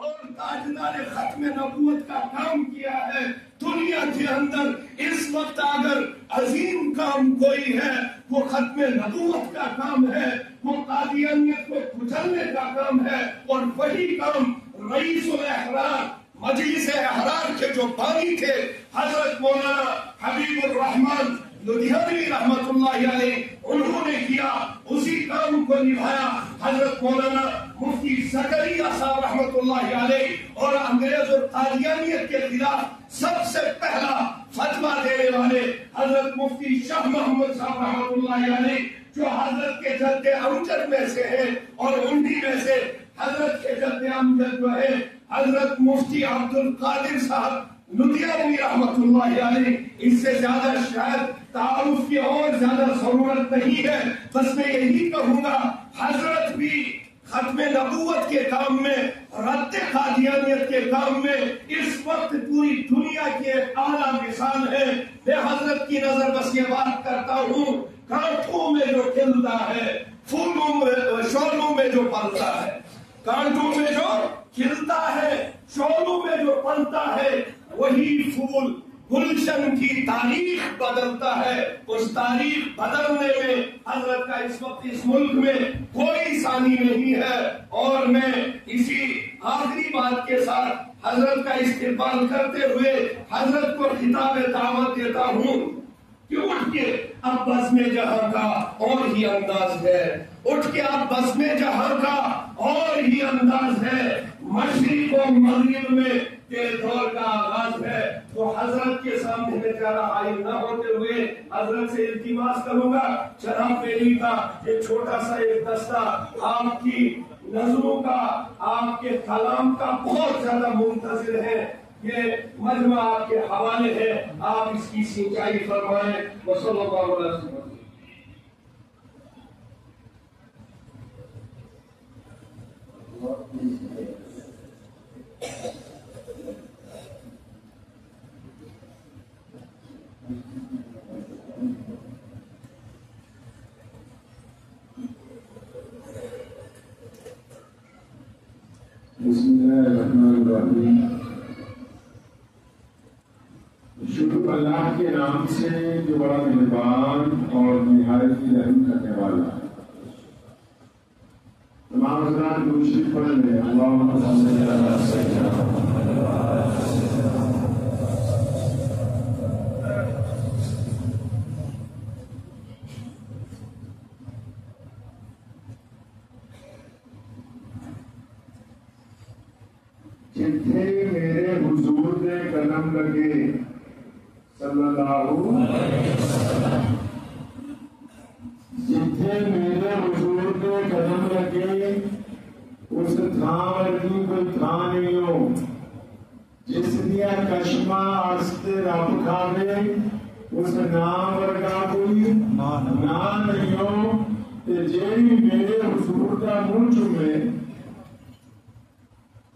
اور تاجدار ختم نبوت کا کام کیا ہے۔ دنیا کے اندر اس وقت اگر عظیم کام کوئی ہے وہ ختم نبوت کا کام ہے، وہ قادیانیت کو کچلنے کا کام ہے، اور وہی کام رئیس الاحرار مجلس احرار کے جو بانی تھے حضرت مولانا حبیب الرحمن لدھیانوی رحمت اللہ علیہ انہوں نے کیا، اسی کام کو نبھایا حضرت مولانا مفتی زکریا صاحب رحمت اللہ علیہ، اور انگریز اور قادیانیت کے خلاف سب سے پہلا فتویٰ دینے والے حضرت مفتی شاہ محمد صاحب رحمت اللہ علیہ، جو حضرت کے جد امجد میں سے ہے، اور انہی میں سے حضرت کے جد امجد جو ہے حضرت مفتی عبد القادر صاحب لدھیانوی رحمت اللہ علیہ۔ اس سے زیادہ شاید تعارف کی اور زیادہ ضرورت نہیں ہے، بس میں یہی کہوں گا حضرت بھی ختم نبوت کے کام میں، رد قادیانیت کے کام میں اس وقت پوری دنیا کی ایک اعلیٰ مثال ہے۔ میں حضرت کی نظر بس یہ بات کرتا ہوں، کانٹوں میں جو کھلتا ہے، پھولوں میں شعلوں میں جو پلتا ہے، کانٹوں میں جو کھلتا ہے، شعلوں میں جو پلتا ہے، وہی پھول گلشن کی تاریخ بدلتا ہے۔ اس تاریخ بدلنے میں حضرت کا اس وقت اس ملک میں کوئی ثانی نہیں ہے، اور میں اسی آخری بات کے ساتھ حضرت کا استقبال کرتے ہوئے حضرت کو خطاب دعوت دیتا ہوں کہ اٹھ کے اب بزم جہاں کا اور ہی انداز ہے، اٹھ کے اب بزم جہاں کا اور ہی انداز ہے، مشرق و مغرب میں تیرے دور کا آغاز ہے۔ تو حضرت کے سامنے میں زیادہ حائل نہ ہوتے ہوئے حضرت سے التماس کروں گا، جناب میری کا یہ چھوٹا سا ایک دستہ آپ کی نظروں کا، آپ کے کلام کا بہت زیادہ منتظر ہے، یہ مجمع آپ کے حوالے ہے، آپ اس کی سینچائی فرمائیں۔ وصلی اللہ علیہ وسلم۔ بسم اللہ الرحمن الرحیم۔ شروع اللہ کے نام سے جو بڑا مہربان اور نہایت ہی رحم کرنے والا ہے۔ تمام حضرات درود پڑھ لیں۔ اللہم صل علی سیدنا محمد وعلی آلہ سیدنا جتھے میرے حضور نے قدم لگے صلی اللہ علیہ وسلم، جتھے میرے حضور نے قدم لگے اس تھان ورگی کوئی تھان نہیں ہو، جس دیا کشمہ آست رب کھاوے اس نام ورگا کوئی نام نہیں ہو، تے جیڑی میرے حضور کا منہ چومے۔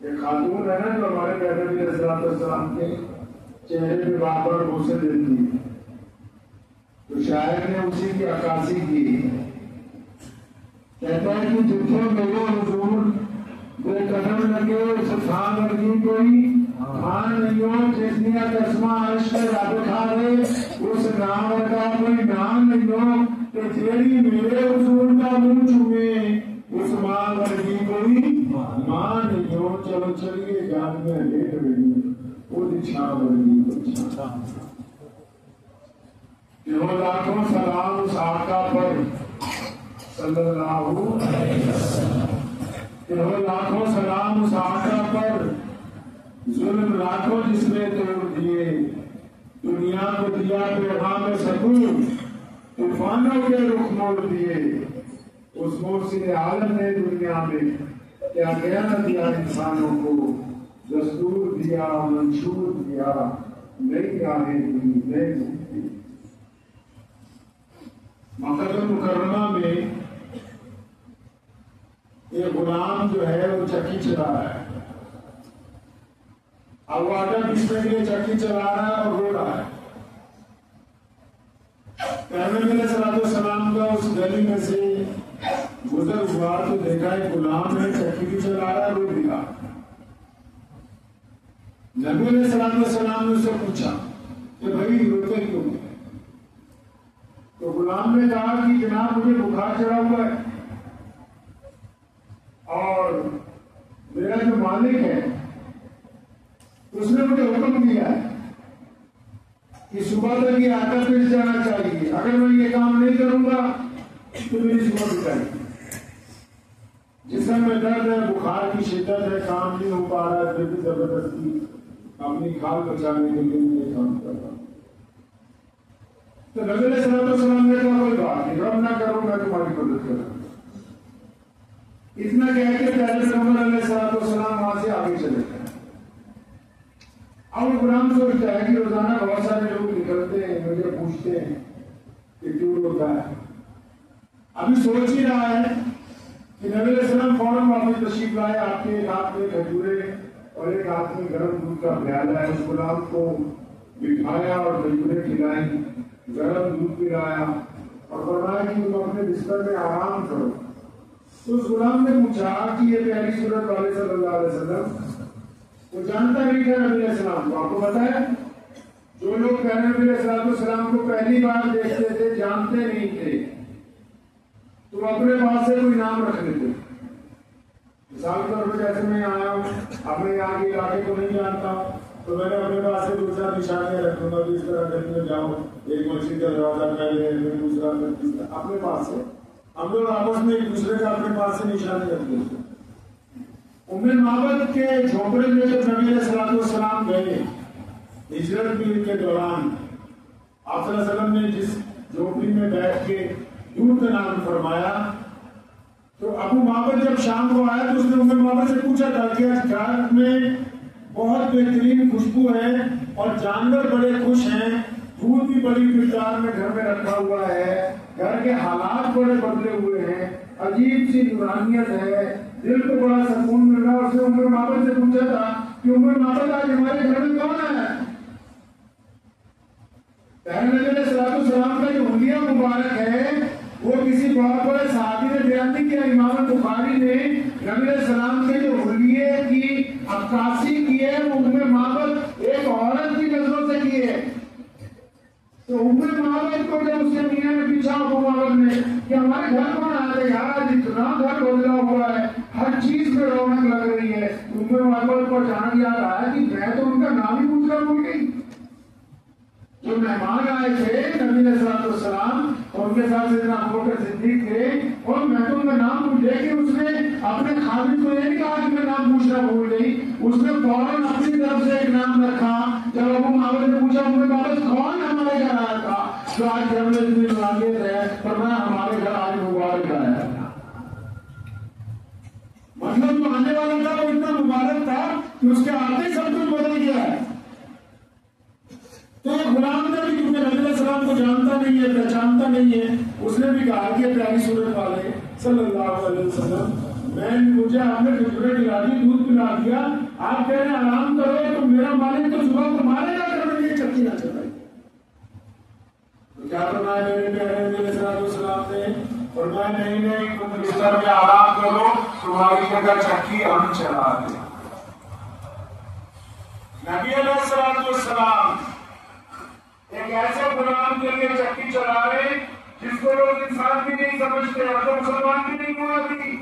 ایک خاتون ہے نا جو ہمارے پیغمبر علیہ السلام کے چہرے پہ بار بار بوسے دیتی، تو شاعر نے اسی کی عکاسی کی، کہتا ہے کہ جتھے میرے حضور بے قدم لگے اس تھان ورگی کوئی تھان نہیں ہو، جس دیا قسمہ عرش پہ رب کھاوے اس نام ورگا کوئی نام نہیں ہو، کہ جیڑی میرے حضور کا منہ چومے اس ماں ورگی کوئی ماں نہیں ہو۔ چلو چلیے جان میں لیٹ گئی وہ چھا ورگی کوئی چھا۔ جو لاکھوں سلام اس آقا پر صلی اللہ علیہ وسلم، جو لاکھوں سلام اس آقا پر، ظلم لاکھوں جس نے توڑ دیے، دنیا کو دیا پیغام سکون، طوفانوں کے رخ موڑ دیے، اس محسن عالم نے دنیا میں کیا کیا نہ دیا انسانوں کو، دستور دیا، منشور دیا، نئی راہیں دی، نئی زندگی۔ مکہ المکرمہ میں یہ غلام جو ہے وہ چکی چلا رہا ہے، اب وہ آدھا بیچ میں کے چکی چلا رہا ہے اور رو رہا ہے۔ پیغمبر علیہ السلام کا اس گلی میں سے گزر ہوا تو دیکھا ایک غلام ہے چکی بھی چلا رہا ہے، رو بھی رہا۔ نبی علیہ السلام نے اس سے پوچھا کہ بھائی روتے کیوں ہیں؟ تو غلام نے کہا کہ جناب مجھے بخار چڑھا ہوا ہے اور میرا جو مالک ہے اس نے مجھے حکم دیا ہے کہ صبح تک یہ آٹا پیس جانا چاہیے، اگر میں یہ کام نہیں کروں گا تو میری صبح بتائیے۔ جسم میں درد ہے، بخار کی شدت ہے، کام نہیں ہو پا رہا ہے، پھر بھی زبردستی اپنی کھال بچانے کے لیے یہ کام کر رہا ہوں۔ تو نبی علیہ السلام نے کہا کوئی بات نہیں، رب نہ کرو، میں تمہاری مدد کروں گا۔ اتنا کہہ کے پیارے پیغمبر علیہ السلام وہاں سے آگے چلے گئے۔ اب غلام سوچتا ہے کہ روزانہ بہت سارے لوگ نکلتے ہیں، مجھے پوچھتے ہیں کہ کیوں ہوتا ہے۔ ابھی سوچ ہی رہا ہے کہ نبی علیہ السلام فوراً واپس تشریف لائے، آپ کے ایک ہاتھ میں کھجورے اور ایک ہاتھ میں گرم دودھ کا پیالہ ہے، اس غلام کو بٹھایا اور کھجورے کھلائیں، گرم دودھ پلایا اور فرمایا کہ تم اپنے بستر میں آرام کرو۔ تو اس غلام نے پوچھا کہ یہ پیاری صورت والے صلی اللہ علیہ وسلم وہ جانتا نہیں تھا نبی علیہ السلام کو، آپ کو پتا ہے جو لوگ نبی علیہ السلام کو پہلی بار دیکھتے تھے جانتے نہیں تھے تو اپنے پاس سے کوئی نام رکھ لیتے۔ مثال کے طور پر جیسے میں آیا ہوں، اب میں یہاں کے علاقے کو نہیں جانتا تو میں نے اپنے پاس سے دوسرا نشانیاں رکھ لوں گا کہ اس طرح گلی میں جاؤں، ایک مسجد کا دروازہ پہلے دوسرا تیسرا، اپنے پاس سے ہم لوگ آپس میں ایک دوسرے کا اپنے پاس سے نشانی رکھ لیتے۔ معبد کے جھوپڑے میں جب نبی علیہ السلام گئے ہجرت کے دوران، آپ صلی اللہ علیہ وسلم نے جس جھوپڑی میں بیٹھ کے دودھ کا نام فرمایا تو ابو معبد جب شام کو آیا تو اس نے معبد سے پوچھا تھا کہ گھر میں بہت بہترین خوشبو ہے اور جانور بڑے خوش ہیں، دودھ بھی بڑی مقدار میں گھر میں رکھا ہوا ہے، گھر کے حالات بڑے بدلے ہوئے ہیں، عجیب سی نورانیت ہے، دل کو بڑا سکون مل رہا۔ اس نے عمر معبد سے پوچھا تھا کہ عمر معبد آج ہمارے گھر میں کون ہے؟ نبی علیہ السلام کا جو حلیہ مبارک ہے وہ کسی بہت بڑے صحابی نے بیان نہیں کیا۔ امام بخاری نے نبی علیہ السلام کے جو حلیے کی عکاسی کی ہے وہ عمر معبد ایک عورت کی نظروں سے کی ہے۔ تو عمر معبد کو جب اس کے میاں نے پوچھا ابو معبد نے کہ ہمارے گھر کون آ رہے یار، اتنا گھر بدلا ہوا ہے، ہر چیز میں رونق لگ رہی ہے، عمر معبد کو اچانک یاد آیا کہ میں تو ان کا نام ہی پوچھ کر بھول گئی۔ جو مہمان آئے تھے نبی علیہ السلام اور ان کے ساتھ سیدنا ابوبکر صدیق تھے اور میں تو ان کا نام پوچھ، لیکن اس نے اپنے خادم کو یہ نہیں کہا کہ میں نام پوچھنا بھول گئی، اس نے فوراً اپنی طرف سے ایک نام رکھا۔ جب ابو معبد نے پوچھا عمر معبد کون ہمارے گھر آیا تھا تو آج گھر میں اتنی نورانیت ہے، فرمایا ہمارے گھر آج مبارک آیا تھا۔ مطلب جو آنے والا تھا وہ اتنا مبارک تھا کہ اس کے آتے سب کچھ بدل گیا ہے۔ تو یہ غلام نے بھی کیونکہ نبی علیہ السلام کو جانتا نہیں ہے، پہچانتا نہیں ہے، اس نے بھی کہا کہ پیاری صورت والے صلی اللہ علیہ وسلم مجھے آپ نے کھجورے کھلا دی، دودھ پلا دیا، آپ کہہ رہے ہیں آرام کرو تو میرا مالک تو صبح کو مارے گا کر میں یہ چکی نہ چلائی۔ تو کیا فرمایا میرے پیارے نبی علیہ السلام نے؟ فرمایا نہیں تم بستر میں آرام کرو، تمہاری جگہ چکی ہم چلا دیں۔ نبی علیہ السلام ایک ایسے غلام کے لیے چکی چلا رہے جس کو لوگ انسان بھی نہیں سمجھتے اور تو مسلمان بھی نہیں ہوا تھی۔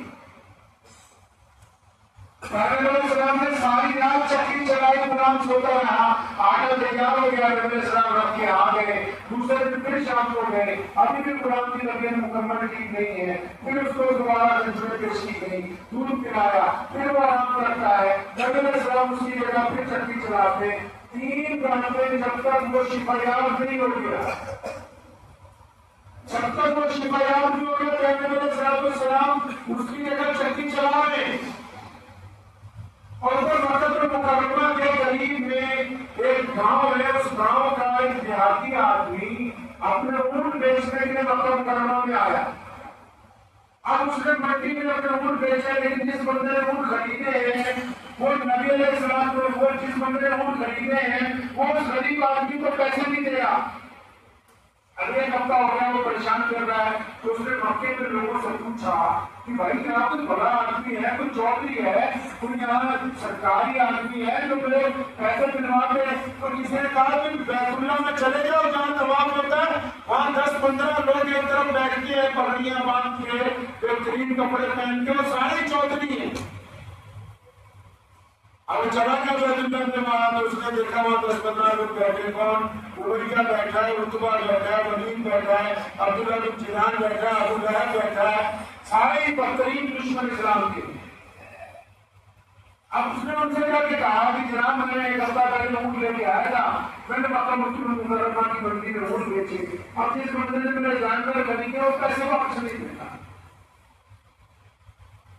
نبی علیہ السلام نے ساری رات چکی چلائی، غلام سوتا رہا، آٹا تیار ہو گیا، نبی علیہ السلام رکھ کے آ گئے، دوسرے دن پھر شام کو گئے، ابھی بھی غلام کی طبیعت مکمل ٹھیک نہیں ہے، پھر اس کو دوبارہ کھجورے پیش کی گئی، دودھ پلایا، پھر وہ آرام کرتا ہے، نبی علیہ السلام اس کی جگہ پھر چکی چلاتے، 3 گھنٹے جب تک وہ شفایاب نہیں ہو گیا، جب تک وہ شفایاب نہیں ہو گیا، نبی علیہ السلام اس کی جگہ چکی چلا رہے۔ اور وہ مکہ مکرمہ کے قریب میں ایک گاؤں ہے، اس گاؤں کا ایک دیہاتی آدمی اپنے اونٹ بیچنے کے لیے مکہ مکرمہ میں آیا۔ اب اس نے منڈی میں اپنے اونٹ بیچے، لیکن جس بندے نے اونٹ خریدے ہیں وہ نبی علیہ السلام کو، وہ جس بندے نے اونٹ خریدے ہیں وہ اس غریب آدمی کو پیسے نہیں دے رہا۔ ابھی ایک ہفتہ ہو گیا وہ پریشان کر رہا ہے، تو اس نے مکے میں لوگوں سے پوچھا کہ بھائی یہاں کوئی بڑا آدمی ہے، کوئی چودھری ہے، کوئی یہاں سرکاری آدمی ہے جو میرے پیسے دلوا دے؟ تو کسی نے کہا کہ بیت اللہ میں چلے جاؤ جہاں طواف ہوتا ہے، وہاں 10-15 لوگ ایک طرف بیٹھ کے پگڑیاں باندھ کے بہترین کپڑے پہن کے، وہ سارے چودھری ہیں۔ اب چلا گیا بیت اللہ میں وہاں، تو اس نے دیکھا وہاں 10-15 لوگ بیٹھے، کون؟ عبیدہ بیٹھا ہے، عتبہ بیٹھا ہے، ولید بیٹھا ہے، عبداللہ بن جنان بیٹھا ہے، ابو لہب بیٹھا ہے، سارے بدترین دشمن اسلام کے۔ اب اس نے ان سے جا کے کہا کہ جناب میں نے ایک ہفتہ پہلے اونٹ لے کے آیا تھا، میں نے مکہ مکرمہ کی منڈی میں اونٹ بیچے، اب جس بندے نے میرے جانور خریدے وہ پیسے واپس نہیں دیتا۔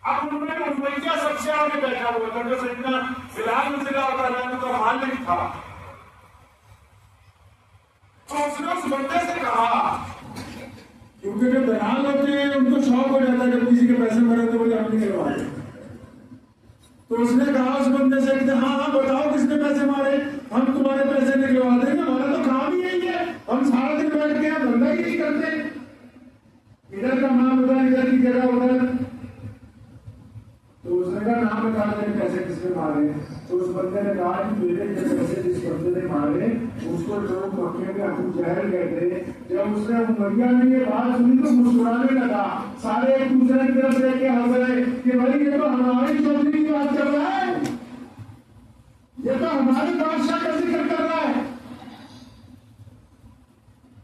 اب ان میں امیہ سب سے آگے بیٹھا ہوا تھا، جو سیدنا بلال رضی اللہ تعالیٰ عنہ کا مالک تھا۔ تو اس نے اس بندے سے کہا، کیونکہ جو دلال ہوتے ہیں ان کو شوق ہو جاتا ہے جب کسی کے پیسے مرے تو وہ ہم نہیں کروائے، تو اس نے کہا اس بندے سے کہ ہاں ہاں بتاؤ کس نے پیسے مارے، ہم تمہارے پیسے نکلوا دیں گے، ہمارا تو کام ہی یہی ہے، ہم سارا دن بیٹھ کے بندہ ہی نہیں کرتے، ادھر کا مال ادھر، ادھر کی جگہ ادھر۔ تو اس نے کہا نام بتا دیں پیسے کس نے مارے، تو اس بندے نے کہا کہ میرے پیسے جس بندے نے مارے اس کو لوگ مکے میں ابو جہل کہتے۔ جب اس نے امیہ نے یہ بات سنی تو مسکرانے لگا، سارے ایک دوسرے کی طرف دیکھ کے ہنس رہے کہ بھائی یہ تو ہماری چودھری کی بات کر رہا ہے، یہ تو ہمارے بادشاہ کا ذکر کر رہا ہے۔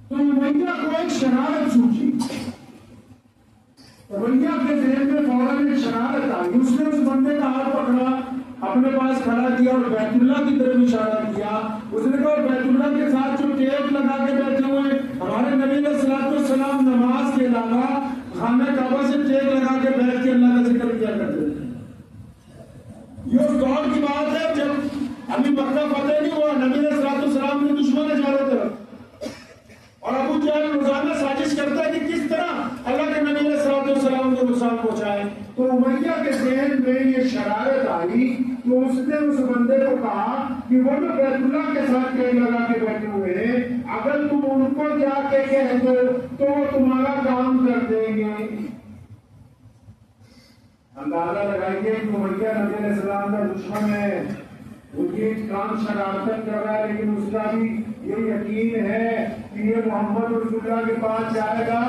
تو امیہ کو ایک شرارت سوچی، امیہ کے ذہن میں فوراً ایک شرارت آئی، اس نے اس بندے کا ہاتھ پکڑا، اپنے پاس کھڑا کیا اور بیت اللہ کی طرف اشارہ کیا۔ اس نے کہا بیت اللہ کے ساتھ جو ٹیپ لگا کے بیٹھے ہوئے ہمارے نبی علیہ الصلوۃ والسلام نماز کے علاوہ خانہ کعبہ سے ٹیپ لگا کے بیٹھ کے اللہ کا ذکر کیا کرتے تھے۔ یہ اس دور کی بات ہے جب ابھی مکہ فتح نہیں ہوا، نبی علیہ الصلوۃ والسلام نے دشمن ہے چاروں طرف، اور ابو جہل روزانہ سازش کرتا ہے کہ کس طرح اللہ کے نبی علیہ الصلوۃ والسلام کو نقصان پہنچائے۔ تو امیہ کے ذہن میں یہ شرارت آئی، تو اس نے اس بندے کو کہا کہ وہ جو بیت اللہ کے ساتھ ٹیپ لگا کے بیٹھے ہوئے ہیں، اگر تم ان کو جا کے کہہ دو تو وہ تمہارا کام کر دیں گے۔ اندازہ لگائیے کہ امیہ نبی علیہ السلام کا دشمن ہے، وہ یہ کام شرارت کر رہا ہے، لیکن اس کا بھی یہ یقین ہے کہ یہ محمد رسول اللہ کے پاس جائے گا،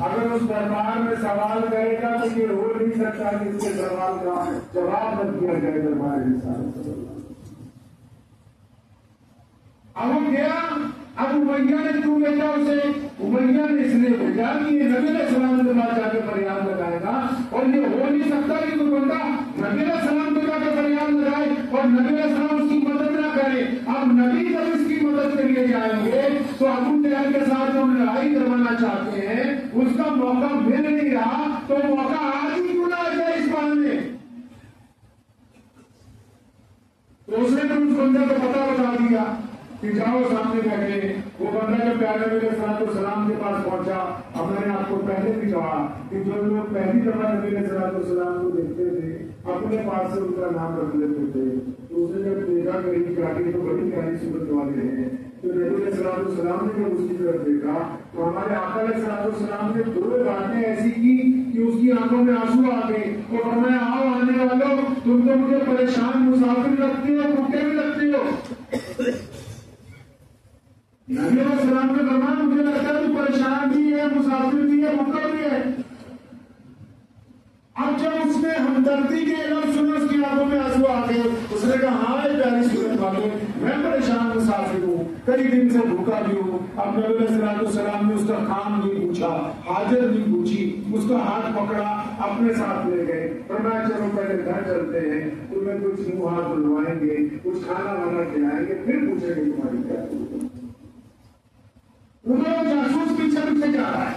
اگر اس دربار میں سوال کرے گا تو یہ ہو نہیں سکتا کہ اس کے سوال کا جواب نہ دیا جائے دربار میں۔ اب وہ گیا، اب امیہ نے کیوں بھیجا اسے؟ امیہ نے اس لیے بھیجا کہ یہ نبی علیہ السلام کے پاس جا کے فریاد لگائے گا، اور یہ ہو نہیں سکتا کہ کوئی بندہ نبی علیہ السلام کے جا کے فریاد لگائے اور نبی علیہ السلام اس کی مدد نہ کرے۔ اب نبی جب اس کی مدد کے لیے جائیں گے تو ابو جہل کے ساتھ جو لڑائی کروانا چاہتے ہیں اس کا موقع مل نہیں رہا، تو موقع آج ہی کیوں نہ آ جائے اس بہانے۔ تو اس نے تو اس بندے کو پتہ بتا دیا کہ جاؤ سامنے بیٹھے۔ وہ بندہ جب پیارے نبی علیہ السلام کے پاس پہنچا، اب میں نے آپ کو پہلے بھی کہا کہ جو لوگ پہلی دفعہ نبی علیہ السلام کو دیکھتے تھے اپنے پاس سے ان کا نام رکھ لیتے تھے، تو اس نے جب دیکھا کہ کاٹی تو بڑی پیاری صورت والے ہیں، تو نبی علیہ السلام نے جب اس کی طرف دیکھا تو ہمارے آقا علیہ السلام نے دو باتیں ایسی کی کہ اس کی آنکھوں میں آنسو آ گئے، اور فرمایا آؤ آنے والوں، تم تو مجھے پریشان مسافر لگتے ہو، بھوکے بھی لگتے ہو۔ نبی علیہ السلام نے فرمایا مجھے لگتا ہے تو پریشان بھی ہے، مسافر بھی ہے، بھوکا بھی ہے۔ اب جب اس نے ہمدردی کے لفظ سنے اس کی آنکھوں میں آنسو آ گئے، اس نے کہا ہاں یہ پیاری صورت والے، میں پریشان مسافر ہوں، کئی دن سے بھوکا بھی ہوں۔ اب نبی علیہ السلام نے اس کا کام نہیں پوچھا، حاجت نہیں پوچھی، اس کا ہاتھ پکڑا، اپنے ساتھ لے گئے، فرمایا چلو پہلے گھر چلتے ہیں، تمہیں کچھ منہ ہاتھ دھلوائیں گے، کچھ کھانا وانا کھلائیں گے، پھر پوچھیں گے تمہاری کیا ضرورت ہے۔ انہیں جاسوس پیچھے پیچھے جا رہا ہے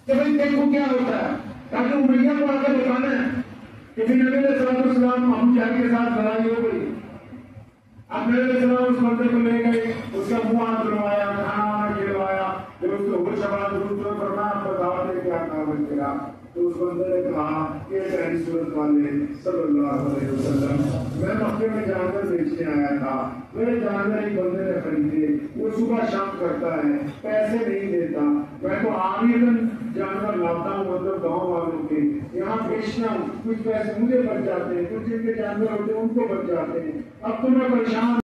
کہ بھائی دیکھو کیا ہوتا ہے، تاکہ امیہ کو آ کے بتانا ہے کہ نبی علیہ السلام ابو جہل کے ساتھ لڑائی ہو گئی۔ اب نبی علیہ السلام اس بندے کو لے گئے، اس کا منہ ہاتھ دھلوایا، کھانا وانا کھلوایا، جب اس کو ہوش آباد ہوئی تو فرمایا بتاؤ نے کیا کام کیا؟ تو اس بندے نے کہا کہ پہلی صورت والے صلی اللہ علیہ وسلم میں مکے میں جانور بیچنے آیا تھا، میرے جانور ایک بندے نے خریدے، وہ صبح شام کرتا ہے، پیسے نہیں دیتا، میں تو آمدن جانور لاتا ہوں مطلب گاؤں والوں کے یہاں بیچنا ہوں، کچھ پیسے مجھے بچ جاتے ہیں، کچھ ان کے جانور ہوتے ہیں ان کو بچ جاتے ہیں، اب تو میں پریشان